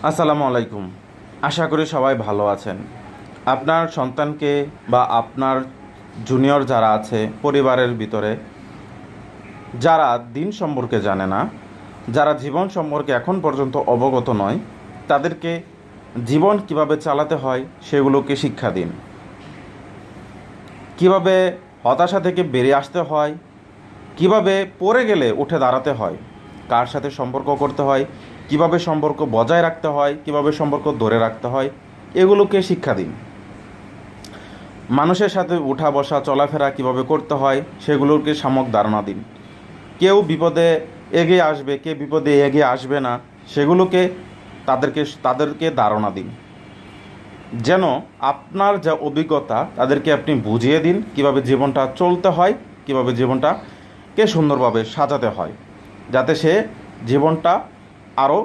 আসসালামু আলাইকুম। আশা করি সবাই ভালো আছেন। আপনার সন্তানকে বা আপনার জুনিয়র যারা আছে পরিবারের ভিতরে, যারা দিন সম্পর্কে জানে না, যারা জীবন সম্পর্কে এখন পর্যন্ত অবগত নয়, তাদেরকে জীবন কিভাবে চালাতে হয় সেগুলোকে শিক্ষা দিন। কিভাবে হতাশা থেকে বেরিয়ে আসতে হয়, কিভাবে পড়ে গেলে উঠে দাঁড়াতে হয়, কার সাথে সম্পর্ক করতে হয়, কিভাবে সম্পর্ক বজায় রাখতে হয়, কিভাবে সম্পর্ক ধরে রাখতে হয়, এগুলোকে শিক্ষা দিন। মানুষের সাথে উঠা বসা চলাফেরা কিভাবে করতে হয় সেগুলোকে সম্যক ধারণা দিন। কেউ বিপদে এগিয়ে আসবে, কে বিপদে এগিয়ে আসবে না, সেগুলোকে তাদেরকে ধারণা দিন। যেন আপনার যা অভিজ্ঞতা তাদেরকে আপনি বুঝিয়ে দিন কিভাবে জীবনটা চলতে হয়, কিভাবে জীবনটাকে সুন্দরভাবে সাজাতে হয়, যাতে সে জীবনটা আরও